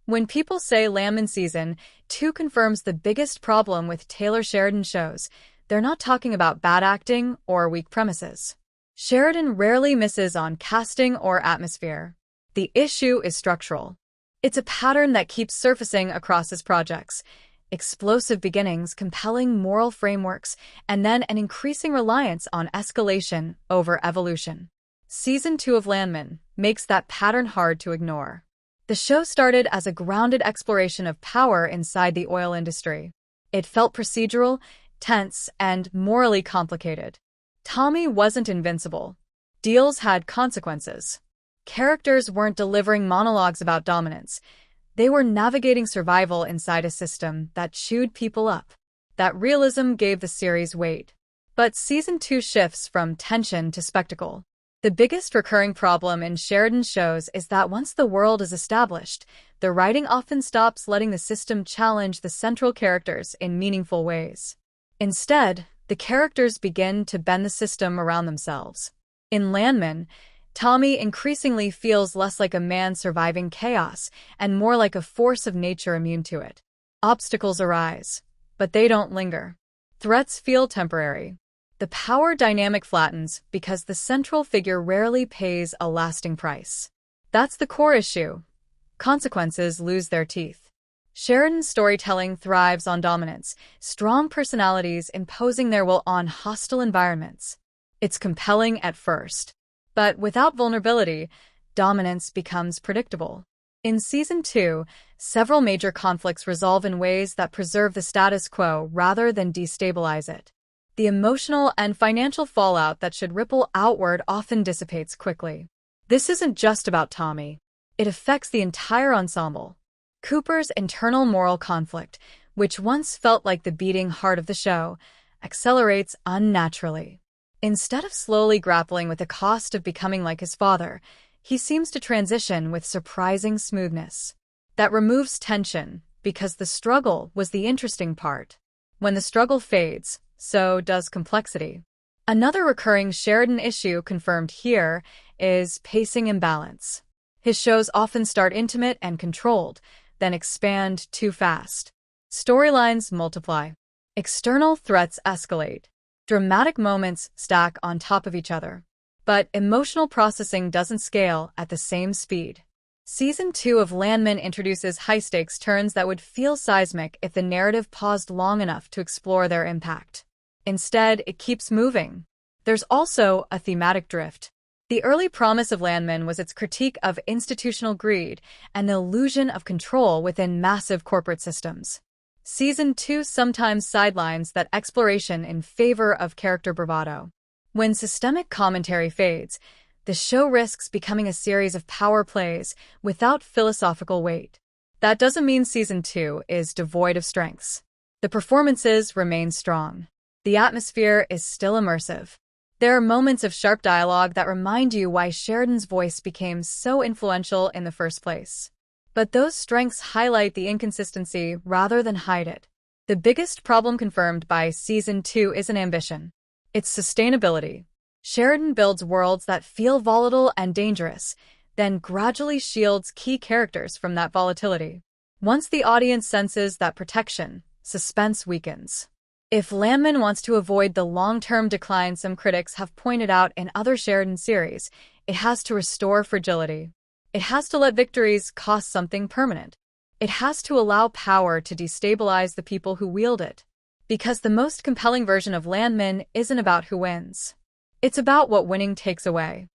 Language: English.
When people say Landman Season 2 confirms the biggest problem with Taylor Sheridan shows, they're not talking about bad acting or weak premises. Sheridan rarely misses on casting or atmosphere. The issue is structural. It's a pattern that keeps surfacing across his projects. Explosive beginnings, compelling moral frameworks, and then an increasing reliance on escalation over evolution. Season 2 of Landman makes that pattern hard to ignore. The show started as a grounded exploration of power inside the oil industry. It felt procedural, tense, and morally complicated. Tommy wasn't invincible. Deals had consequences. Characters weren't delivering monologues about dominance. They were navigating survival inside a system that chewed people up. That realism gave the series weight. But Season 2 shifts from tension to spectacle. The biggest recurring problem in Sheridan's shows is that once the world is established, the writing often stops letting the system challenge the central characters in meaningful ways. Instead, the characters begin to bend the system around themselves. In Landman, Tommy increasingly feels less like a man surviving chaos and more like a force of nature immune to it. Obstacles arise, but they don't linger. Threats feel temporary. The power dynamic flattens because the central figure rarely pays a lasting price. That's the core issue. Consequences lose their teeth. Sheridan's storytelling thrives on dominance, strong personalities imposing their will on hostile environments. It's compelling at first. But without vulnerability, dominance becomes predictable. In Season 2, several major conflicts resolve in ways that preserve the status quo rather than destabilize it. The emotional and financial fallout that should ripple outward often dissipates quickly. This isn't just about Tommy. It affects the entire ensemble. Cooper's internal moral conflict, which once felt like the beating heart of the show, accelerates unnaturally. Instead of slowly grappling with the cost of becoming like his father, he seems to transition with surprising smoothness. That removes tension, because the struggle was the interesting part. When the struggle fades, so does complexity. Another recurring Sheridan issue confirmed here is pacing imbalance. His shows often start intimate and controlled, then expand too fast. Storylines multiply. External threats escalate. Dramatic moments stack on top of each other. But emotional processing doesn't scale at the same speed. Season 2 of Landman introduces high-stakes turns that would feel seismic if the narrative paused long enough to explore their impact. Instead, it keeps moving. There's also a thematic drift. The early promise of Landman was its critique of institutional greed and the illusion of control within massive corporate systems. Season 2 sometimes sidelines that exploration in favor of character bravado. When systemic commentary fades, the show risks becoming a series of power plays without philosophical weight. That doesn't mean Season 2 is devoid of strengths. The performances remain strong. The atmosphere is still immersive. There are moments of sharp dialogue that remind you why Sheridan's voice became so influential in the first place. But those strengths highlight the inconsistency rather than hide it. The biggest problem confirmed by Season 2 isn't ambition. It's sustainability. Sheridan builds worlds that feel volatile and dangerous, then gradually shields key characters from that volatility. Once the audience senses that protection, suspense weakens. If Landman wants to avoid the long-term decline some critics have pointed out in other Sheridan series, it has to restore fragility. It has to let victories cost something permanent. It has to allow power to destabilize the people who wield it. Because the most compelling version of Landman isn't about who wins. It's about what winning takes away.